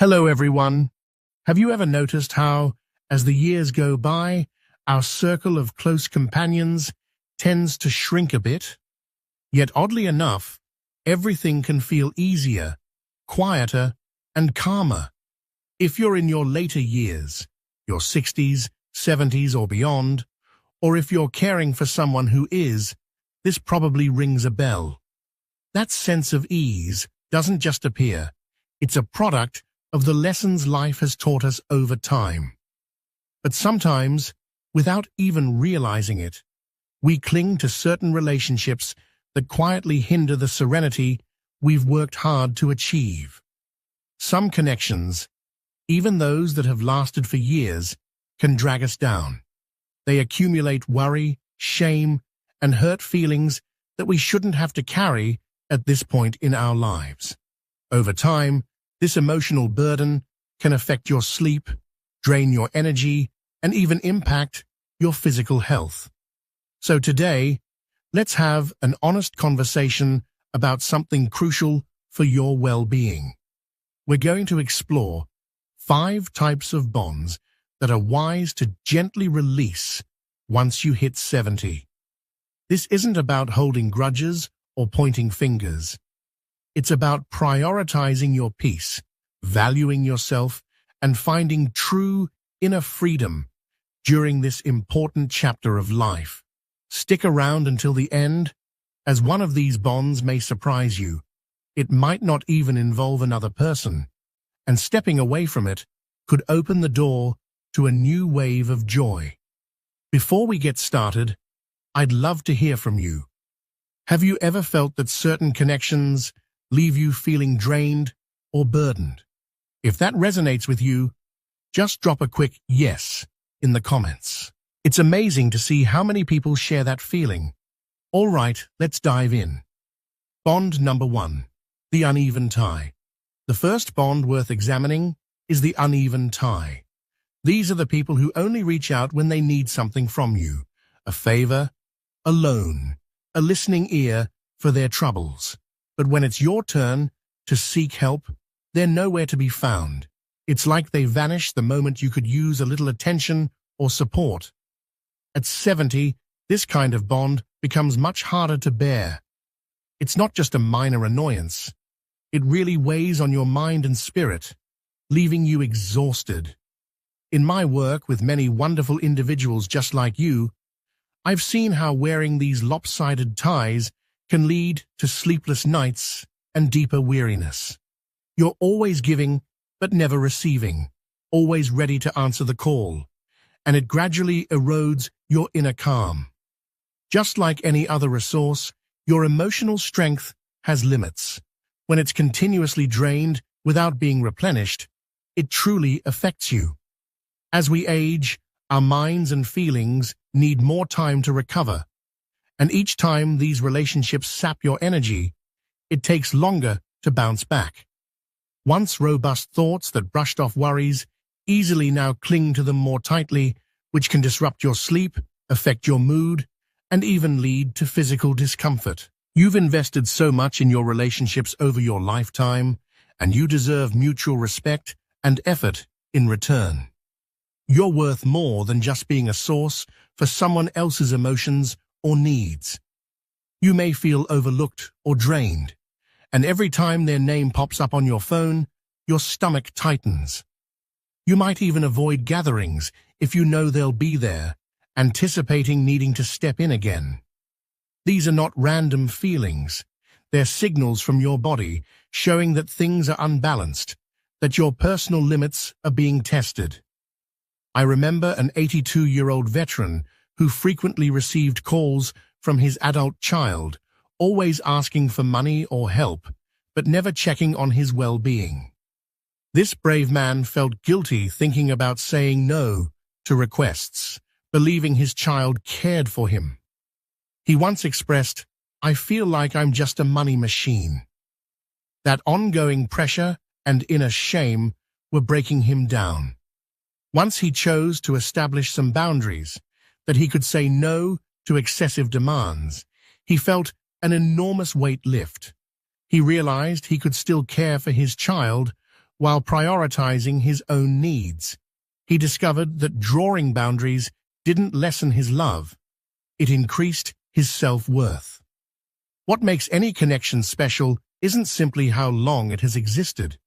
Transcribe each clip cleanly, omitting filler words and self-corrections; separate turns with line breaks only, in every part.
Hello, everyone. Have you ever noticed how, as the years go by, our circle of close companions tends to shrink a bit? Yet, oddly enough, everything can feel easier, quieter, and calmer. If you're in your later years, your 60s, 70s, or beyond, or if you're caring for someone who is, this probably rings a bell. That sense of ease doesn't just appear. It's a product of the lessons life has taught us over time. But sometimes, without even realizing it, we cling to certain relationships that quietly hinder the serenity we've worked hard to achieve. Some connections, even those that have lasted for years, can drag us down. They accumulate worry, shame, and hurt feelings that we shouldn't have to carry at this point in our lives. Over time, this emotional burden can affect your sleep, drain your energy, and even impact your physical health. So today, let's have an honest conversation about something crucial for your well-being. We're going to explore 5 types of bonds that are wise to gently release once you hit 70. This isn't about holding grudges or pointing fingers. It's about prioritizing your peace, valuing yourself, and finding true inner freedom during this important chapter of life. Stick around until the end, as one of these bonds may surprise you. It might not even involve another person, and stepping away from it could open the door to a new wave of joy. Before we get started, I'd love to hear from you. Have you ever felt that certain connections leave you feeling drained or burdened? If that resonates with you, just drop a quick yes in the comments. It's amazing to see how many people share that feeling. All right, let's dive in. Bond number 1, the uneven tie. The first bond worth examining is the uneven tie. These are the people who only reach out when they need something from you, a favor, a loan, a listening ear for their troubles. But when it's your turn to seek help, they're nowhere to be found. It's like they vanish the moment you could use a little attention or support. At 70, this kind of bond becomes much harder to bear. It's not just a minor annoyance. It really weighs on your mind and spirit, leaving you exhausted. In my work with many wonderful individuals just like you, I've seen how wearing these lopsided ties can lead to sleepless nights and deeper weariness. You're always giving, but never receiving, always ready to answer the call, and it gradually erodes your inner calm. Just like any other resource, your emotional strength has limits. When it's continuously drained without being replenished, it truly affects you. As we age, our minds and feelings need more time to recover, and each time these relationships sap your energy, it takes longer to bounce back. Once robust thoughts that brushed off worries easily now cling to them more tightly, which can disrupt your sleep, affect your mood, and even lead to physical discomfort. You've invested so much in your relationships over your lifetime, and you deserve mutual respect and effort in return. You're worth more than just being a source for someone else's emotions or needs. You may feel overlooked or drained, and every time their name pops up on your phone, your stomach tightens. You might even avoid gatherings if you know they'll be there, anticipating needing to step in again. These are not random feelings. They're signals from your body showing that things are unbalanced, that your personal limits are being tested. I remember an 82-year-old veteran who frequently received calls from his adult child, always asking for money or help, but never checking on his well-being. This brave man felt guilty thinking about saying no to requests, believing his child cared for him. He once expressed, "I feel like I'm just a money machine." That ongoing pressure and inner shame were breaking him down. Once he chose to establish some boundaries, that he could say no to excessive demands, he felt an enormous weight lift. He realized he could still care for his child while prioritizing his own needs. He discovered that drawing boundaries didn't lessen his love, it increased his self-worth. What makes any connection special isn't simply how long it has existed.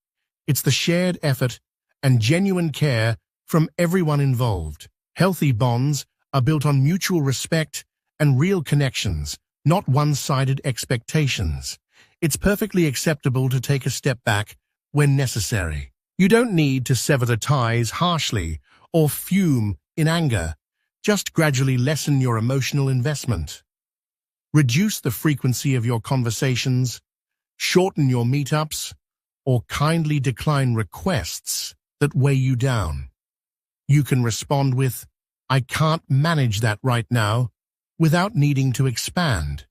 It's the shared effort and genuine care from everyone involved. Healthy bonds are built on mutual respect and real connections, not one-sided expectations. It's perfectly acceptable to take a step back when necessary. You don't need to sever the ties harshly or fume in anger. Just gradually lessen your emotional investment. Reduce the frequency of your conversations, shorten your meetups, or kindly decline requests that weigh you down. You can respond with, "I can't manage that right now," without needing to expand.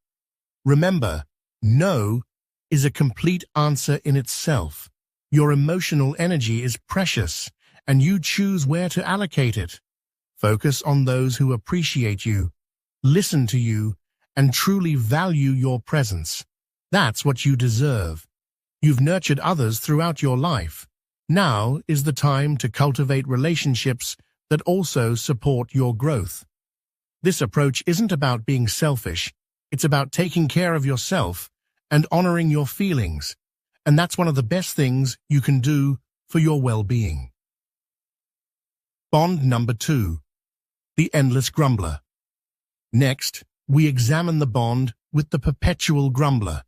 Remember, no is a complete answer in itself. Your emotional energy is precious, and you choose where to allocate it. Focus on those who appreciate you, listen to you, and truly value your presence. That's what you deserve. You've nurtured others throughout your life. Now is the time to cultivate relationships that also support your growth. This approach isn't about being selfish. It's about taking care of yourself and honoring your feelings. And that's one of the best things you can do for your well-being. Bond number 2. The endless grumbler. Next, we examine the bond with the perpetual grumbler.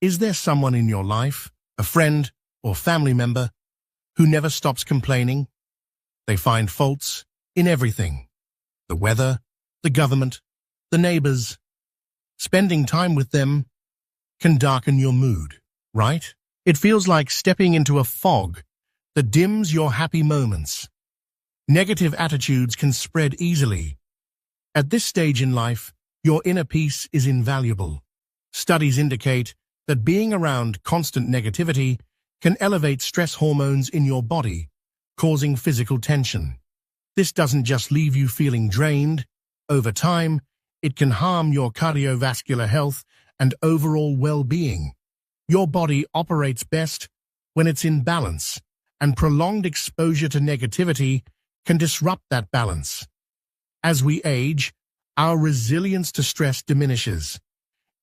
Is there someone in your life, a friend or family member, who never stops complaining? They find faults in everything. The weather, the government, the neighbors. Spending time with them can darken your mood, right? It feels like stepping into a fog that dims your happy moments. Negative attitudes can spread easily. At this stage in life, your inner peace is invaluable. Studies indicate that being around constant negativity can elevate stress hormones in your body, causing physical tension. This doesn't just leave you feeling drained. Over time, it can harm your cardiovascular health and overall well-being. Your body operates best when it's in balance, and prolonged exposure to negativity can disrupt that balance. As we age, our resilience to stress diminishes.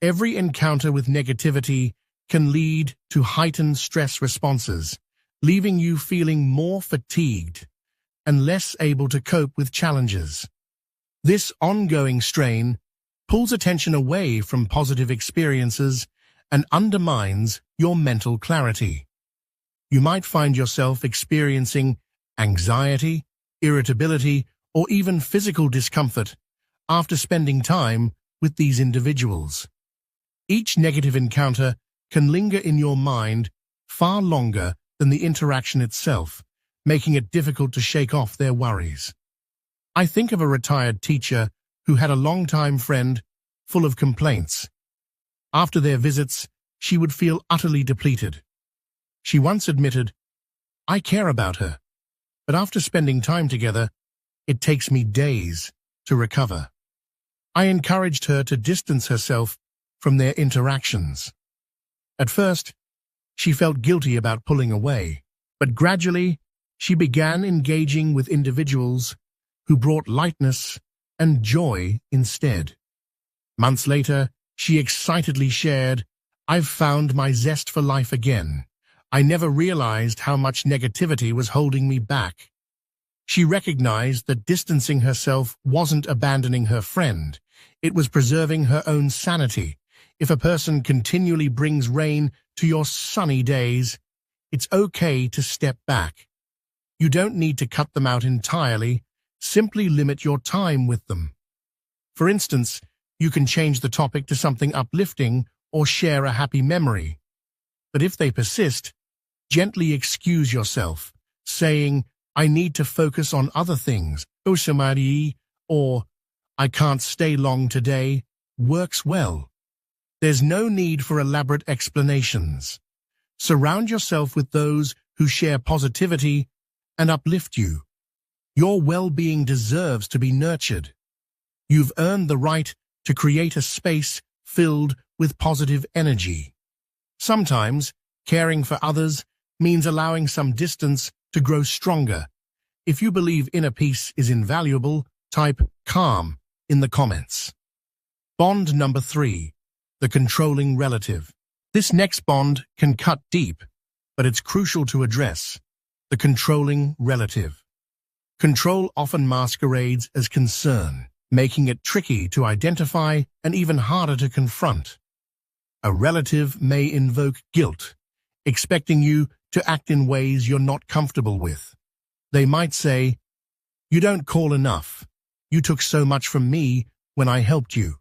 Every encounter with negativity can lead to heightened stress responses, leaving you feeling more fatigued and less able to cope with challenges. This ongoing strain pulls attention away from positive experiences and undermines your mental clarity. You might find yourself experiencing anxiety, irritability, or even physical discomfort after spending time with these individuals. Each negative encounter can linger in your mind far longer than the interaction itself, making it difficult to shake off their worries. I think of a retired teacher who had a longtime friend full of complaints. After their visits, she would feel utterly depleted. She once admitted, "I care about her, but after spending time together, it takes me days to recover." I encouraged her to distance herself from their interactions. At first, she felt guilty about pulling away, but gradually, she began engaging with individuals who brought lightness and joy instead. Months later, she excitedly shared, "I've found my zest for life again. I never realized how much negativity was holding me back." She recognized that distancing herself wasn't abandoning her friend. It was preserving her own sanity. If a person continually brings rain to your sunny days, it's okay to step back. You don't need to cut them out entirely. Simply limit your time with them. For instance, you can change the topic to something uplifting or share a happy memory. But if they persist, gently excuse yourself, saying, "I need to focus on other things," or "I can't stay long today," works well. There's no need for elaborate explanations. Surround yourself with those who share positivity and uplift you. Your well-being deserves to be nurtured. You've earned the right to create a space filled with positive energy. Sometimes, caring for others means allowing some distance to grow stronger. If you believe inner peace is invaluable, type calm in the comments. Bond number 3, the controlling relative. This next bond can cut deep, but it's crucial to address: the controlling relative. Control often masquerades as concern, making it tricky to identify and even harder to confront. A relative may invoke guilt, expecting you to act in ways you're not comfortable with. They might say, "You don't call enough. You took so much from me when I helped you."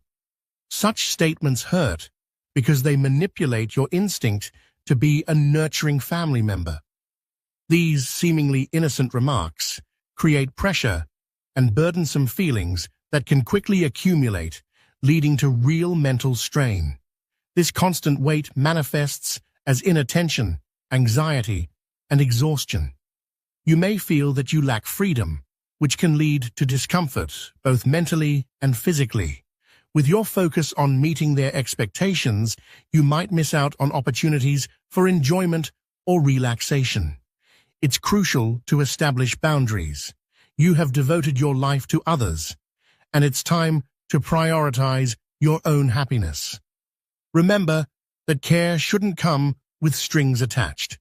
Such statements hurt because they manipulate your instinct to be a nurturing family member. These seemingly innocent remarks create pressure and burdensome feelings that can quickly accumulate, leading to real mental strain. This constant weight manifests as inattention, anxiety, and exhaustion. You may feel that you lack freedom, which can lead to discomfort, both mentally and physically. With your focus on meeting their expectations, you might miss out on opportunities for enjoyment or relaxation. It's crucial to establish boundaries. You have devoted your life to others, and it's time to prioritize your own happiness. Remember that care shouldn't come with strings attached.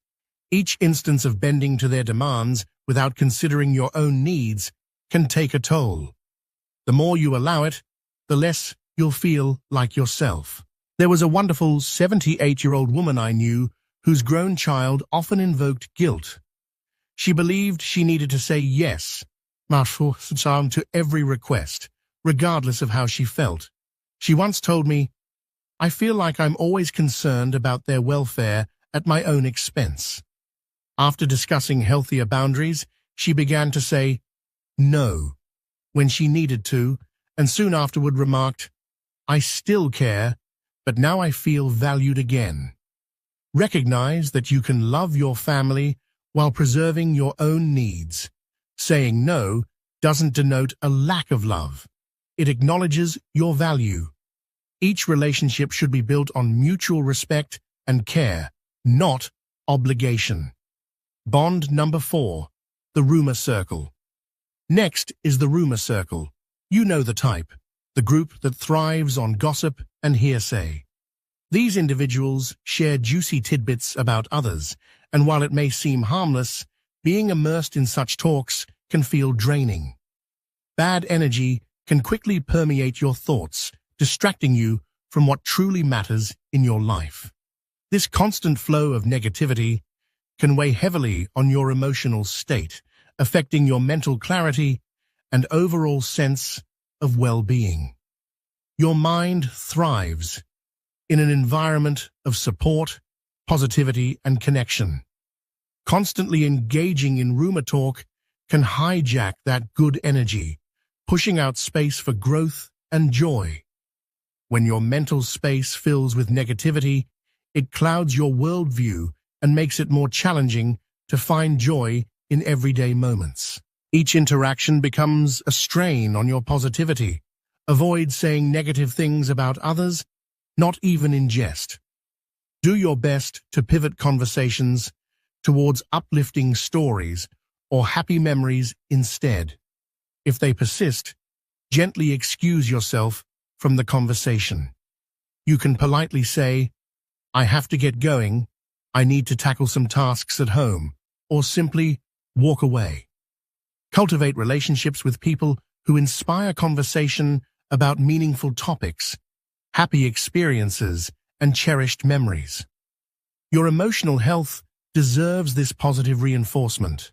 Each instance of bending to their demands without considering your own needs can take a toll. The more you allow it, the less you'll feel like yourself. There was a wonderful 78-year-old woman I knew whose grown child often invoked guilt. She believed she needed to say yes to every request, regardless of how she felt. She once told me, "I feel like I'm always concerned about their welfare at my own expense." After discussing healthier boundaries, she began to say no when she needed to, and soon afterward remarked, "I still care, but now I feel valued again." Recognize that you can love your family while preserving your own needs. Saying no doesn't denote a lack of love. It acknowledges your value. Each relationship should be built on mutual respect and care, not obligation. Bond number 4, the rumor circle. Next is the rumor circle. You know the type, the group that thrives on gossip and hearsay. These individuals share juicy tidbits about others, and while it may seem harmless, being immersed in such talks can feel draining. Bad energy can quickly permeate your thoughts, distracting you from what truly matters in your life. This constant flow of negativity can weigh heavily on your emotional state, affecting your mental clarity and overall sense of well-being. Your mind thrives in an environment of support, positivity, and connection. Constantly engaging in rumor talk can hijack that good energy, pushing out space for growth and joy. When your mental space fills with negativity, it clouds your worldview and makes it more challenging to find joy in everyday moments. Each interaction becomes a strain on your positivity. Avoid saying negative things about others, not even in jest. Do your best to pivot conversations towards uplifting stories or happy memories instead. If they persist, gently excuse yourself from the conversation. You can politely say, "I have to get going, I need to tackle some tasks at home," or simply walk away. Cultivate relationships with people who inspire conversation about meaningful topics, happy experiences, and cherished memories. Your emotional health deserves this positive reinforcement.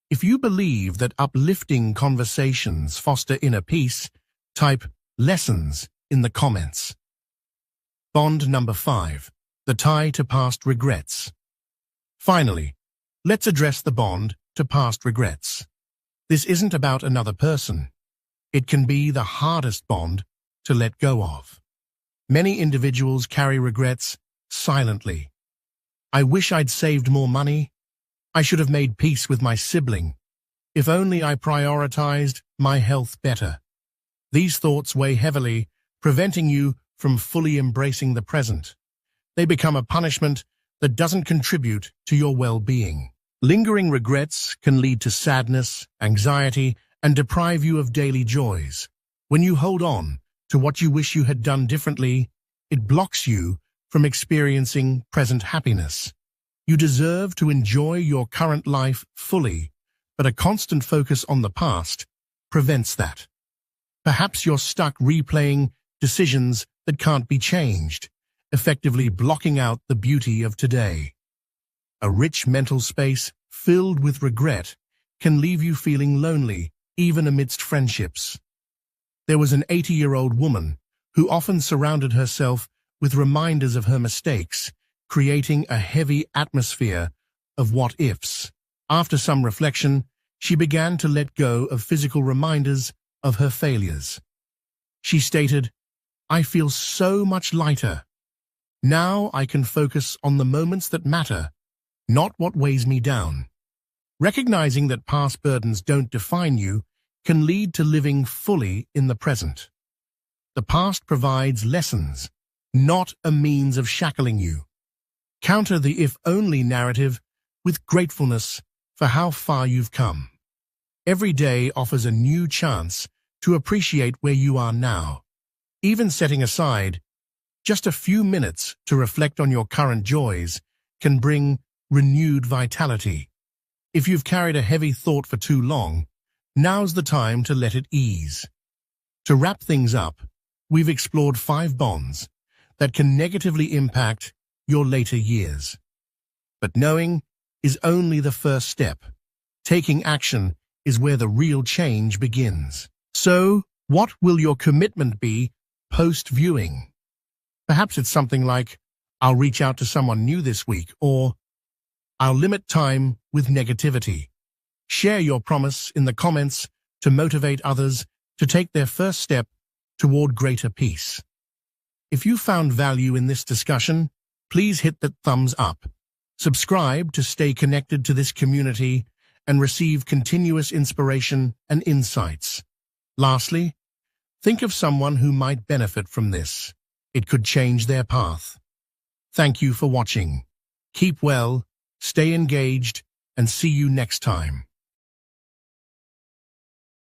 If you believe that uplifting conversations foster inner peace, type lessons in the comments. Bond number 5, the tie to past regrets. Finally, let's address the bond to past regrets. This isn't about another person. It can be the hardest bond to let go of. Many individuals carry regrets silently. "I wish I'd saved more money. I should have made peace with my sibling. If only I prioritized my health better." These thoughts weigh heavily, preventing you from fully embracing the present. They become a punishment that doesn't contribute to your well-being. Lingering regrets can lead to sadness, anxiety, and deprive you of daily joys. When you hold on to what you wish you had done differently, it blocks you from experiencing present happiness. You deserve to enjoy your current life fully, but a constant focus on the past prevents that. Perhaps you're stuck replaying decisions that can't be changed, effectively blocking out the beauty of today. A rich mental space filled with regret can leave you feeling lonely, even amidst friendships. There was an 80-year-old woman who often surrounded herself with reminders of her mistakes, creating a heavy atmosphere of what-ifs. After some reflection, she began to let go of physical reminders of her failures. She stated, "I feel so much lighter. Now I can focus on the moments that matter, not what weighs me down." Recognizing that past burdens don't define you can lead to living fully in the present. The past provides lessons, not a means of shackling you. Counter the if-only narrative with gratefulness for how far you've come. Every day offers a new chance to appreciate where you are now. Even setting aside just a few minutes to reflect on your current joys can bring renewed vitality. If you've carried a heavy thought for too long, now's the time to let it ease. To wrap things up, we've explored 5 bonds that can negatively impact your later years. But knowing is only the first step. Taking action is where the real change begins. So, what will your commitment be post-viewing? Perhaps it's something like, "I'll reach out to someone new this week," or "I'll limit time with negativity." Share your promise in the comments to motivate others to take their first step toward greater peace. If you found value in this discussion, please hit that thumbs up. Subscribe to stay connected to this community and receive continuous inspiration and insights. Lastly, think of someone who might benefit from this. It could change their path. Thank you for watching. Keep well, stay engaged, and see you next time.